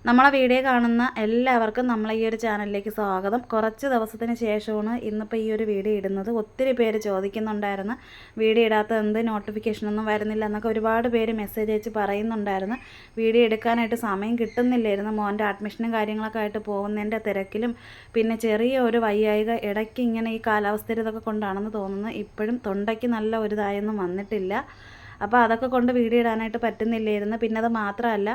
നമ്മളെ വീഡിയോ കാണുന്ന എല്ലാവർക്കും നമ്മളെ ഈ ഒരു ചാനലിലേക്ക് സ്വാഗതം. കുറച്ച് ദിവസത്തിന് ശേഷമാണ് ഇന്നിപ്പോൾ ഈ ഒരു വീഡിയോ ഇടുന്നത്. ഒത്തിരി പേര് ചോദിക്കുന്നുണ്ടായിരുന്നു വീഡിയോ ഇടാത്തത് എന്ത്, നോട്ടിഫിക്കേഷനൊന്നും വരുന്നില്ല എന്നൊക്കെ ഒരുപാട് പേര് മെസ്സേജ് അയച്ച് പറയുന്നുണ്ടായിരുന്നു. വീഡിയോ എടുക്കാനായിട്ട് സമയം കിട്ടുന്നില്ലായിരുന്നു. മോൻ്റെ അഡ്മിഷനും കാര്യങ്ങളൊക്കെ ആയിട്ട് പോകുന്നതിൻ്റെ തിരക്കിലും പിന്നെ ചെറിയ ഒരു വയ്യായിക ഇടയ്ക്ക് ഇങ്ങനെ ഈ കാലാവസ്ഥയിൽ ഇതൊക്കെ കൊണ്ടാണെന്ന് തോന്നുന്നു. ഇപ്പോഴും തൊണ്ടയ്ക്ക് നല്ല ഒരു ഇതായൊന്നും വന്നിട്ടില്ല. അപ്പോൾ അതൊക്കെ കൊണ്ട് വീഡിയോ ഇടാനായിട്ട് പറ്റുന്നില്ലായിരുന്നു. പിന്നെ അത് മാത്രമല്ല,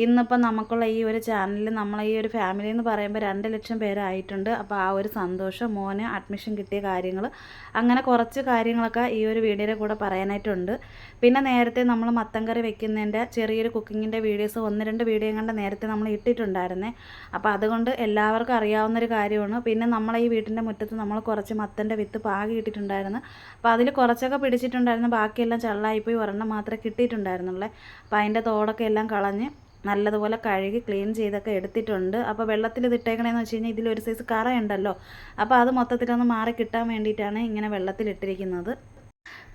ഇന്നിപ്പോൾ നമുക്കുള്ള ഈ ഒരു ചാനലിൽ നമ്മളെ ഈ ഒരു ഫാമിലി എന്ന് പറയുമ്പോൾ 2 ലക്ഷം പേരായിട്ടുണ്ട്. അപ്പോൾ ആ ഒരു സന്തോഷം, മോന് അഡ്മിഷൻ കിട്ടിയ കാര്യങ്ങൾ, അങ്ങനെ കുറച്ച് കാര്യങ്ങളൊക്കെ ഈ ഒരു വീഡിയോയുടെ കൂടെ പറയാനായിട്ടുണ്ട്. പിന്നെ നേരത്തെ നമ്മൾ മത്തൻ കറി വെക്കുന്നതിൻ്റെ ചെറിയൊരു കുക്കിങ്ങിൻ്റെ വീഡിയോസ് 1-2 വീഡിയോ കണ്ട് നേരത്തെ നമ്മൾ ഇട്ടിട്ടുണ്ടായിരുന്നേ. അപ്പോൾ അതുകൊണ്ട് എല്ലാവർക്കും അറിയാവുന്നൊരു കാര്യമാണ്. പിന്നെ നമ്മളെ ഈ വീട്ടിൻ്റെ മുറ്റത്ത് നമ്മൾ കുറച്ച് മത്തൻ്റെ വിത്ത് പാകി ഇട്ടിട്ടുണ്ടായിരുന്നു. അപ്പോൾ അതിൽ കുറച്ചൊക്കെ പിടിച്ചിട്ടുണ്ടായിരുന്നു, ബാക്കിയെല്ലാം ചള്ളായിപ്പോയി. ഒരെണ്ണം മാത്രമേ കിട്ടിയിട്ടുണ്ടായിരുന്നുള്ളൂ. അപ്പോൾ അതിൻ്റെ തോടൊക്കെ എല്ലാം കളഞ്ഞ് നല്ലതുപോലെ കഴുകി ക്ലീൻ ചെയ്തൊക്കെ എടുത്തിട്ടുണ്ട്. അപ്പോൾ വെള്ളത്തിൽ ഇത് ഇട്ടേക്കണേന്ന് വെച്ച് കഴിഞ്ഞാൽ ഇതിലൊരു സൈസ് കറയുണ്ടല്ലോ, അപ്പോൾ അത് മൊത്തത്തിലൊന്ന് മാറി കിട്ടാൻ വേണ്ടിയിട്ടാണ് ഇങ്ങനെ വെള്ളത്തിലിട്ടിരിക്കുന്നത്.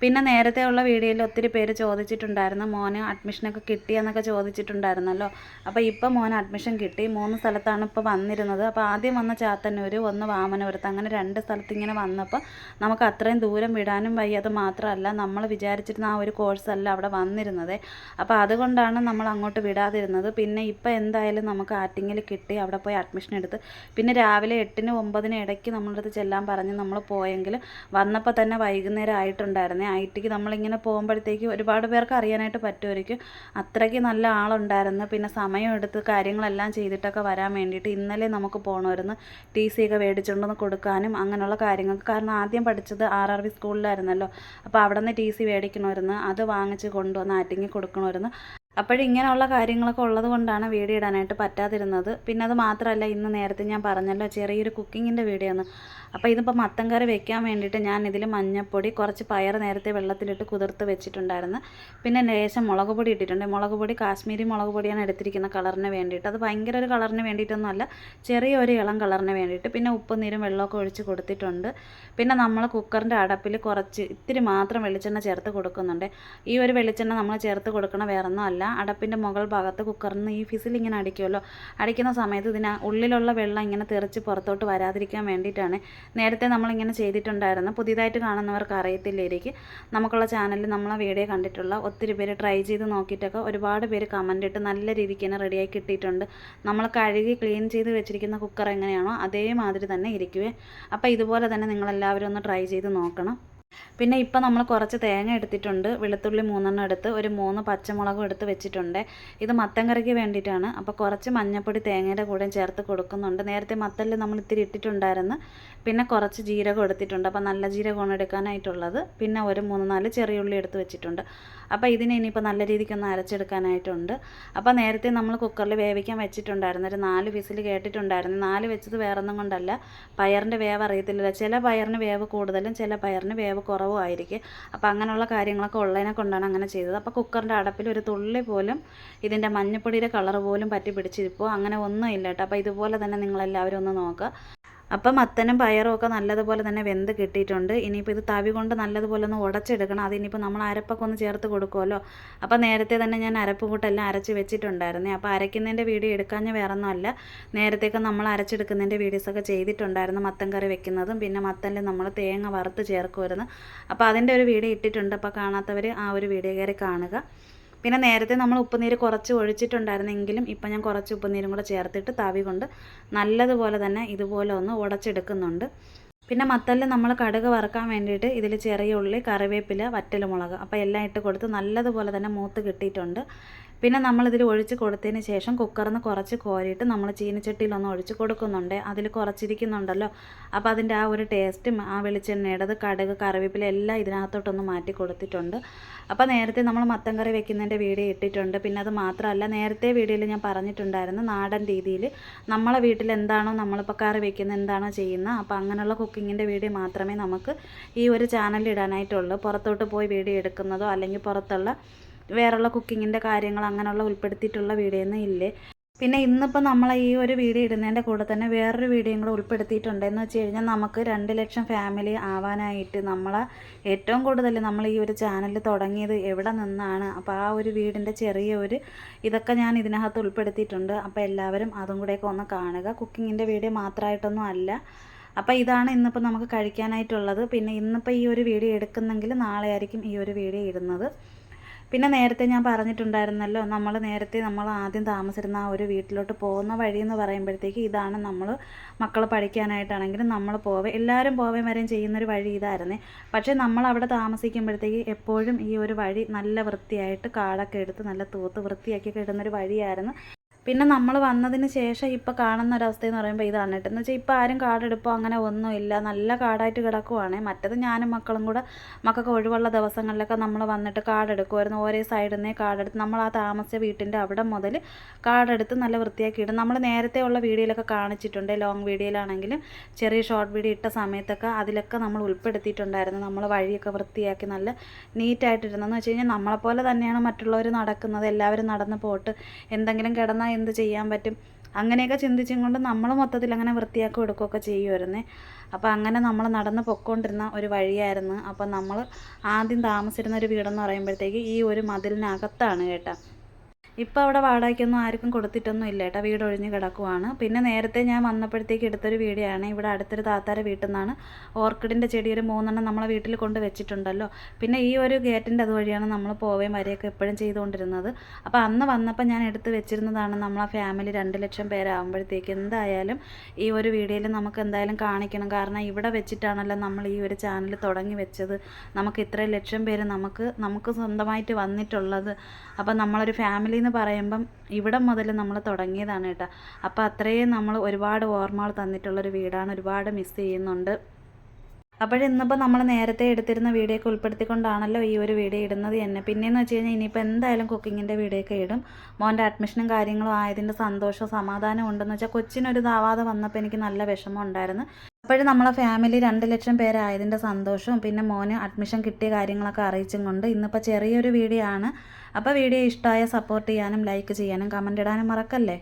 പിന്നെ നേരത്തെ ഉള്ള വീഡിയോയിൽ ഒത്തിരി പേര് ചോദിച്ചിട്ടുണ്ടായിരുന്നു മോന് അഡ്മിഷനൊക്കെ കിട്ടിയെന്നൊക്കെ ചോദിച്ചിട്ടുണ്ടായിരുന്നല്ലോ. അപ്പോൾ ഇപ്പോൾ മോന് അഡ്മിഷൻ കിട്ടി. 3 സ്ഥലത്താണ് ഇപ്പോൾ വന്നിരുന്നത്. അപ്പോൾ ആദ്യം വന്ന ചാത്തന്നൂർ, ഒന്ന് വാമനപുരത്ത്, അങ്ങനെ 2 സ്ഥലത്ത് ഇങ്ങനെ വന്നപ്പോൾ നമുക്ക് അത്രയും ദൂരം വിടാനും വയ്യ. അത് മാത്രമല്ല, നമ്മൾ വിചാരിച്ചിരുന്ന ആ ഒരു കോഴ്സല്ല അവിടെ വന്നിരുന്നത്. അപ്പോൾ അതുകൊണ്ടാണ് നമ്മൾ അങ്ങോട്ട് വിടാതിരുന്നത്. പിന്നെ ഇപ്പോൾ എന്തായാലും നമുക്ക് ആറ്റിങ്ങിൽ കിട്ടി. അവിടെ പോയി അഡ്മിഷൻ എടുത്ത് പിന്നെ രാവിലെ 8-നും 9-നും ഇടയ്ക്ക് നമ്മളടുത്ത് ചെല്ലാൻ പറഞ്ഞ് നമ്മൾ പോയെങ്കിൽ വന്നപ്പോൾ തന്നെ വൈകുന്നേരം ആയിട്ടുണ്ടായിരുന്നേ. ഐറ്റിക്ക് നമ്മളിങ്ങനെ പോകുമ്പോഴത്തേക്ക് ഒരുപാട് പേർക്ക് അറിയാനായിട്ട് പറ്റുമായിരിക്കും, അത്രയ്ക്ക് നല്ല ആളുണ്ടായിരുന്നു. പിന്നെ സമയം എടുത്ത് കാര്യങ്ങളെല്ലാം ചെയ്തിട്ടൊക്കെ വരാൻ വേണ്ടിയിട്ട് ഇന്നലെ നമുക്ക് പോകണമായിരുന്നു. TC ഒക്കെ മേടിച്ചുകൊണ്ടൊന്ന് കൊടുക്കാനും അങ്ങനെയുള്ള കാര്യങ്ങൾക്ക്. കാരണം ആദ്യം പഠിച്ചത് RRV സ്കൂളിലായിരുന്നല്ലോ. അപ്പോൾ അവിടെ നിന്ന് TC മേടിക്കണമായിരുന്നു, അത് വാങ്ങിച്ച് കൊണ്ടുവന്ന് ആറ്റിങ്ങി കൊടുക്കണമായിരുന്നു. അപ്പോഴിങ്ങനെയുള്ള കാര്യങ്ങളൊക്കെ ഉള്ളത് കൊണ്ടാണ് വീഡിയോ ഇടാനായിട്ട് പറ്റാതിരുന്നത്. പിന്നെ അത് മാത്രമല്ല, ഇന്ന് നേരത്തെ ഞാൻ പറഞ്ഞല്ലോ ചെറിയൊരു കുക്കിങ്ങിൻ്റെ വീഡിയോ ആണ്. അപ്പോൾ ഇതിപ്പോൾ മത്തൻ കറി വെക്കാൻ വേണ്ടിയിട്ട് ഞാൻ ഇതിൽ മഞ്ഞൾപ്പൊടി, കുറച്ച് പയർ നേരത്തെ വെള്ളത്തിലിട്ട് കുതിർത്ത് വെച്ചിട്ടുണ്ടായിരുന്നു. പിന്നെ ലേശം മുളക് പൊടി ഇട്ടിട്ടുണ്ട്. മുളക് പൊടി കാശ്മീരി മുളക് പൊടിയാണ് എടുത്തിരിക്കുന്ന കളറിന് വേണ്ടിയിട്ട്. അത് ഭയങ്കര ഒരു കളറിന് വേണ്ടിയിട്ടൊന്നുമല്ല, ചെറിയൊരു ഇളം കളറിന് വേണ്ടിയിട്ട്. പിന്നെ ഉപ്പും നീരും വെള്ളമൊക്കെ ഒഴിച്ച് കൊടുത്തിട്ടുണ്ട്. പിന്നെ നമ്മൾ കുക്കറിൻ്റെ അടപ്പിൽ ഇത്തിരി മാത്രം വെളിച്ചെണ്ണ ചേർത്ത് കൊടുക്കുന്നുണ്ട്. ഈ ഒരു വെളിച്ചെണ്ണ നമ്മൾ ചേർത്ത് കൊടുക്കണ വേറൊന്നും അല്ല, അടപ്പിൻ്റെ മുകൾ ഭാഗത്ത് കുക്കറിന് ഈ ഫിസിൽ ഇങ്ങനെ അടിക്കുമല്ലോ, അടിക്കുന്ന സമയത്ത് ഇതിന് ഉള്ളിലുള്ള വെള്ളം ഇങ്ങനെ തെറിച്ച് പുറത്തോട്ട് വരാതിരിക്കാൻ വേണ്ടിയിട്ടാണ്. നേരത്തെ നമ്മളിങ്ങനെ ചെയ്തിട്ടുണ്ടായിരുന്നു. പുതിയതായിട്ട് കാണുന്നവർക്ക് അറിയത്തില്ലായിരിക്കും. നമുക്കുള്ള ചാനലിൽ നമ്മളെ വീഡിയോ കണ്ടിട്ടുള്ള ഒത്തിരി പേര് ട്രൈ ചെയ്ത് നോക്കിയിട്ടൊക്കെ ഒരുപാട് പേര് കമൻ്റ് ഇട്ട് നല്ല രീതിക്ക് തന്നെ റെഡിയായി കിട്ടിയിട്ടുണ്ട്. നമ്മൾ കഴുകി ക്ലീൻ ചെയ്ത് വെച്ചിരിക്കുന്ന കുക്കർ എങ്ങനെയാണോ അതേമാതിരി തന്നെ ഇരിക്കുവേ. അപ്പോൾ ഇതുപോലെ തന്നെ നിങ്ങളെല്ലാവരും ഒന്ന് ട്രൈ ചെയ്ത് നോക്കണം. പിന്നെ ഇപ്പോൾ നമ്മൾ കുറച്ച് തേങ്ങ എടുത്തിട്ടുണ്ട്. വെളുത്തുള്ളി 3 എടുത്ത് 3 പച്ചമുളകും എടുത്ത് വെച്ചിട്ടുണ്ട്. ഇത് മത്തൻ കറിക്ക് വേണ്ടിയിട്ടാണ്. അപ്പോൾ കുറച്ച് മഞ്ഞൾപ്പൊടി തേങ്ങയുടെ കൂടെ ചേർത്ത് കൊടുക്കുന്നുണ്ട്. നേരത്തെ മത്തലിൽ നമ്മൾ ഇത്തിരി ഇട്ടിട്ടുണ്ടായിരുന്നു. പിന്നെ കുറച്ച് ജീരകം എടുത്തിട്ടുണ്ട്. അപ്പോൾ നല്ല ജീരകമാണ് എടുക്കാനായിട്ടുള്ളത്. പിന്നെ ഒരു 3-4 ചെറിയ ഉള്ളി എടുത്ത് വെച്ചിട്ടുണ്ട്. അപ്പോൾ ഇതിനെ ഇനിയിപ്പോൾ നല്ല രീതിക്കൊന്ന് അരച്ചെടുക്കാനായിട്ടുണ്ട്. അപ്പോൾ നേരത്തെ നമ്മൾ കുക്കറിൽ വേവിക്കാൻ വെച്ചിട്ടുണ്ടായിരുന്നു. ഒരു 4 വിസിൽ കേട്ടിട്ടുണ്ടായിരുന്നു. 4 വെച്ചത് വേറൊന്നും കൊണ്ടല്ല, പയറിൻ്റെ വേവ് അറിയത്തില്ല. ചില പയറിന് വേവ് കൂടുതലും ചില പയറിന് വേവ് കുറവും ആയിരിക്കും. അപ്പോൾ അങ്ങനെയുള്ള കാര്യങ്ങളൊക്കെ ഉള്ളതിനെ കൊണ്ടാണ് അങ്ങനെ ചെയ്തത്. അപ്പോൾ കുക്കറിൻ്റെ അടപ്പിൽ ഒരു തുള്ളി പോലും ഇതിൻ്റെ മഞ്ഞപ്പൊടിയുടെ കളർ പോലും പറ്റി പിടിച്ചിരിപ്പോൾ അങ്ങനെ ഒന്നും ഇല്ല കേട്ടോ. അപ്പോൾ ഇതുപോലെ തന്നെ നിങ്ങളെല്ലാവരും ഒന്ന് നോക്കുക. അപ്പം മത്തനും പയറും ഒക്കെ നല്ലതുപോലെ തന്നെ വെന്ത് കിട്ടിയിട്ടുണ്ട്. ഇനിയിപ്പോൾ ഇത് തവി കൊണ്ട് നല്ലതുപോലെ ഒന്ന് ഉടച്ചെടുക്കണം. അതിനിപ്പോൾ നമ്മൾ അരപ്പൊക്കെ ഒന്ന് ചേർത്ത് കൊടുക്കുമല്ലോ. അപ്പോൾ നേരത്തെ തന്നെ ഞാൻ അരപ്പ് കൂട്ടെല്ലാം അരച്ച് വെച്ചിട്ടുണ്ടായിരുന്നേ. അപ്പോൾ അരയ്ക്കുന്നതിൻ്റെ വീഡിയോ എടുക്കാഞ്ഞ വേറൊന്നും അല്ല, നേരത്തേക്ക് നമ്മൾ അരച്ചെടുക്കുന്നതിൻ്റെ വീഡിയോസൊക്കെ ചെയ്തിട്ടുണ്ടായിരുന്നു. മത്തൻ കറി വെക്കുന്നതും പിന്നെ മത്തനിൽ നമ്മൾ തേങ്ങ വറുത്ത് ചേർക്കുമായിരുന്നു. അപ്പോൾ അതിൻ്റെ ഒരു വീഡിയോ ഇട്ടിട്ടുണ്ട്. അപ്പോൾ കാണാത്തവർ ആ ഒരു വീഡിയോ കയറി കാണുക. പിന്നെ നേരത്തെ നമ്മൾ ഉപ്പുനീര് കുറച്ച് ഒഴിച്ചിട്ടുണ്ടായിരുന്നെങ്കിലും ഇപ്പം ഞാൻ കുറച്ച് ഉപ്പുനീരും കൂടെ ചേർത്തിട്ട് തവി കൊണ്ട് നല്ലതുപോലെ തന്നെ ഇതുപോലെ ഒന്ന് ഉടച്ചെടുക്കുന്നുണ്ട്. പിന്നെ മത്തലിൽ നമ്മൾ കടുക് വറുക്കാൻ വേണ്ടിയിട്ട് ഇതിൽ ചെറിയ ഉള്ളി, കറിവേപ്പില, വറ്റൽമുളക് അപ്പോൾ എല്ലാം ഇട്ട് കൊടുത്ത് നല്ലതുപോലെ തന്നെ മൂത്ത് കിട്ടിയിട്ടുണ്ട്. പിന്നെ നമ്മളിതിൽ ഒഴിച്ച് കൊടുത്തതിന് ശേഷം കുക്കറിൽ നിന്ന് കുറച്ച് കോരിയിട്ട് നമ്മൾ ചീനിച്ചട്ടിയിലൊന്ന് ഒഴിച്ച് കൊടുക്കുന്നുണ്ട്. അതിൽ കുറച്ചിരിക്കുന്നുണ്ടല്ലോ, അപ്പോൾ അതിൻ്റെ ആ ഒരു ടേസ്റ്റും ആ വെളിച്ചെണ്ണയുടേത്, കടുക്, കറിവേപ്പില എല്ലാം ഇതിനകത്തോട്ടൊന്ന് മാറ്റി കൊടുത്തിട്ടുണ്ട്. അപ്പോൾ നേരത്തെ നമ്മൾ മത്തൻ കറി വെക്കുന്നതിൻ്റെ വീഡിയോ ഇട്ടിട്ടുണ്ട്. പിന്നെ അത് മാത്രമല്ല, നേരത്തെ വീഡിയോയിൽ ഞാൻ പറഞ്ഞിട്ടുണ്ടായിരുന്നു നാടൻ രീതിയിൽ നമ്മളെ വീട്ടിൽ എന്താണോ നമ്മളിപ്പോൾ കറി വെക്കുന്നത്, എന്താണോ ചെയ്യുന്നത്, അപ്പോൾ അങ്ങനെയുള്ള കുക്കിങ്ങിൻ്റെ വീഡിയോ മാത്രമേ നമുക്ക് ഈ ഒരു ചാനലിൽ ഇടാനായിട്ടുള്ളൂ. പുറത്തോട്ട് പോയി വീഡിയോ എടുക്കുന്നതോ അല്ലെങ്കിൽ പുറത്തുള്ള വേറെയുള്ള കുക്കിങ്ങിൻ്റെ കാര്യങ്ങൾ അങ്ങനെയുള്ള ഉൾപ്പെടുത്തിയിട്ടുള്ള വീഡിയോ ഒന്നും ഇല്ലേ. പിന്നെ ഇന്നിപ്പോൾ നമ്മൾ ഈ ഒരു വീഡിയോ ഇടുന്നതിൻ്റെ കൂടെ തന്നെ വേറൊരു വീഡിയോയും കൂടെ ഉൾപ്പെടുത്തിയിട്ടുണ്ട്. എന്ന് വെച്ച് കഴിഞ്ഞാൽ നമുക്ക് 2 ലക്ഷം ഫാമിലി ആവാനായിട്ട് ഏറ്റവും കൂടുതൽ നമ്മൾ ഈ ഒരു ചാനൽ തുടങ്ങിയത് എവിടെ നിന്നാണ്, അപ്പോൾ ആ ഒരു വീടിൻ്റെ ചെറിയ ഇതൊക്കെ ഞാൻ ഇതിനകത്ത് ഉൾപ്പെടുത്തിയിട്ടുണ്ട്. അപ്പോൾ എല്ലാവരും അതും കൂടെയൊക്കെ ഒന്ന് കാണുക. കുക്കിങ്ങിൻ്റെ വീഡിയോ മാത്രമായിട്ടൊന്നും അല്ല. അപ്പോൾ ഇതാണ് ഇന്നിപ്പോൾ നമുക്ക് കഴിക്കാനായിട്ടുള്ളത്. പിന്നെ ഇന്നിപ്പോൾ ഈ ഒരു വീഡിയോ എടുക്കുന്നെങ്കിൽ നാളെ ആയിരിക്കും ഈ ഒരു വീഡിയോ ഇടുന്നത്. പിന്നെ നേരത്തെ ഞാൻ പറഞ്ഞിട്ടുണ്ടായിരുന്നല്ലോ, നമ്മൾ ആദ്യം താമസിച്ചിരുന്ന ആ ഒരു വീട്ടിലോട്ട് പോകുന്ന വഴി എന്ന് പറയുമ്പോഴത്തേക്ക് ഇതാണ്. നമ്മൾ മക്കൾ പഠിക്കാനായിട്ടാണെങ്കിലും നമ്മൾ എല്ലാവരും പോവുകയും വരെയും ചെയ്യുന്നൊരു വഴി ഇതായിരുന്നേ. പക്ഷേ നമ്മൾ അവിടെ താമസിക്കുമ്പോഴത്തേക്ക് എപ്പോഴും ഈ ഒരു വഴി നല്ല വൃത്തിയായിട്ട് കാടൊക്കെ എടുത്ത് നല്ല തൂത്ത് വൃത്തിയാക്കിയൊക്കെ ഇടുന്നൊരു വഴിയായിരുന്നു. പിന്നെ നമ്മൾ വന്നതിന് ശേഷം ഇപ്പോൾ കാണുന്ന ഒരവസ്ഥയെന്ന് പറയുമ്പോൾ ഇതാണ് കേട്ടോ. എന്ന് വെച്ചാൽ ഇപ്പോൾ ആരും കാടെടുപ്പോ അങ്ങനെ ഒന്നുമില്ല, നല്ല കാടായിട്ട് കിടക്കുവാണ്. മറ്റത് ഞാനും മക്കളും കൂടെ മക്കൾക്ക് ഒഴിവുള്ള ദിവസങ്ങളിലൊക്കെ നമ്മൾ വന്നിട്ട് കാടെടുക്കുമായിരുന്നു. ഓരോ സൈഡിൽ നിന്നേ കാടെടുത്ത് നമ്മൾ ആ താമസിച്ച വീട്ടിൻ്റെ അവിടെ മുതൽ കാടെടുത്ത് നല്ല വൃത്തിയാക്കി ഇടും. നമ്മൾ നേരത്തെ ഉള്ള വീഡിയോയിലൊക്കെ കാണിച്ചിട്ടുണ്ട്. ലോങ് വീഡിയോയിലാണെങ്കിലും ചെറിയ ഷോർട്ട് വീഡിയോ ഇട്ട സമയത്തൊക്കെ അതിലൊക്കെ നമ്മൾ ഉൾപ്പെടുത്തിയിട്ടുണ്ടായിരുന്നു. നമ്മൾ വഴിയൊക്കെ വൃത്തിയാക്കി നല്ല നീറ്റായിട്ടിരുന്നതെന്ന് വെച്ച് കഴിഞ്ഞാൽ നമ്മളെപ്പോലെ തന്നെയാണ് മറ്റുള്ളവർ നടക്കുന്നത്. എല്ലാവരും നടന്ന് പോട്ട് എന്തെങ്കിലും കിടന്നാൽ എന്ത് ചെയ്യാൻ പറ്റും, അങ്ങനെയൊക്കെ ചിന്തിച്ചും കൊണ്ട് നമ്മൾ മൊത്തത്തിൽ അങ്ങനെ വൃത്തിയാക്കി എടുക്കുകയൊക്കെ ചെയ്യുമായിരുന്നേ. അപ്പോൾ അങ്ങനെ നമ്മൾ നടന്ന് പൊയ്ക്കൊണ്ടിരുന്ന ഒരു വഴിയായിരുന്നു. അപ്പോൾ നമ്മൾ ആദ്യം താമസിച്ചിരുന്ന ഒരു വീടെന്ന് പറയുമ്പോഴത്തേക്ക് ഈ ഒരു മതിലിനകത്താണ് കേട്ടോ. ഇപ്പോൾ അവിടെ വാടകയ്ക്കൊന്നും ആർക്കും കൊടുത്തിട്ടൊന്നും ഇല്ല കേട്ടോ, വീട് ഒഴിഞ്ഞ് കിടക്കുവാണ്. പിന്നെ നേരത്തെ ഞാൻ വന്നപ്പോഴത്തേക്ക് എടുത്തൊരു വീഡിയോ ആണ്. ഇവിടെ അടുത്തൊരു താത്താരെ വീട്ടിൽ നിന്നാണ് ഓർക്കിഡിൻ്റെ ചെടി ഒരു 3 എണ്ണം നമ്മളെ വീട്ടിൽ കൊണ്ട് വെച്ചിട്ടുണ്ടല്ലോ. പിന്നെ ഈ ഒരു ഗേറ്റിൻ്റെ അതുവഴിയാണ് നമ്മൾ പോവുകയും വരെയൊക്കെ എപ്പോഴും ചെയ്തുകൊണ്ടിരുന്നത്. അപ്പോൾ അന്ന് വന്നപ്പോൾ ഞാൻ എടുത്ത് വെച്ചിരുന്നതാണ് നമ്മളെ ഫാമിലി 2 ലക്ഷം പേരാകുമ്പോഴത്തേക്ക് എന്തായാലും ഈ ഒരു വീഡിയോയിൽ നമുക്ക് എന്തായാലും കാണിക്കണം. കാരണം ഇവിടെ വെച്ചിട്ടാണല്ലോ നമ്മൾ ഈ ഒരു ചാനൽ തുടങ്ങി വെച്ചത്. നമുക്ക് ഇത്രയും ലക്ഷം പേര് നമുക്ക് സ്വന്തമായിട്ട് വന്നിട്ടുള്ളത്. അപ്പോൾ നമ്മളൊരു ഫാമിലി എന്ന് പറയുമ്പം ഇവിടെ മുതൽ നമ്മൾ തുടങ്ങിയതാണ് കേട്ടോ. അപ്പോൾ അത്രയും നമ്മൾ ഒരുപാട് ഓർമ്മകൾ തന്നിട്ടുള്ളൊരു വീടാണ്. ഒരുപാട് മിസ് ചെയ്യുന്നുണ്ട്. അപ്പോഴിന്നിപ്പോൾ നമ്മൾ നേരത്തെ എടുത്തിരുന്ന വീഡിയോ ഒക്കെ ഉൾപ്പെടുത്തിക്കൊണ്ടാണല്ലോ ഈ ഒരു വീഡിയോ ഇടുന്നത് തന്നെ. പിന്നെയെന്ന് വെച്ച് കഴിഞ്ഞാൽ ഇനിയിപ്പോൾ എന്തായാലും കുക്കിങ്ങിൻ്റെ വീഡിയോ ഒക്കെ ഇടും. മോൻ്റെ അഡ്മിഷനും കാര്യങ്ങളും ആയതിൻ്റെ സന്തോഷവും സമാധാനം ഉണ്ടെന്ന് വെച്ചാൽ കൊച്ചിനൊരു ഇതാവാതെ വന്നപ്പോൾ എനിക്ക് നല്ല വിഷമം ഉണ്ടായിരുന്നു. അപ്പോഴും നമ്മളെ ഫാമിലി 2 ലക്ഷം പേരായതിൻ്റെ സന്തോഷവും പിന്നെ മോന് അഡ്മിഷൻ കിട്ടിയ കാര്യങ്ങളൊക്കെ അറിയിച്ചും കൊണ്ട് ഇന്നിപ്പോൾ ചെറിയൊരു വീഡിയോ ആണ്. അപ്പോൾ വീഡിയോ ഇഷ്ടമായ സപ്പോർട്ട് ചെയ്യാനും ലൈക്ക് ചെയ്യാനും കമൻ്റ് ഇടാനും മറക്കല്ലേ.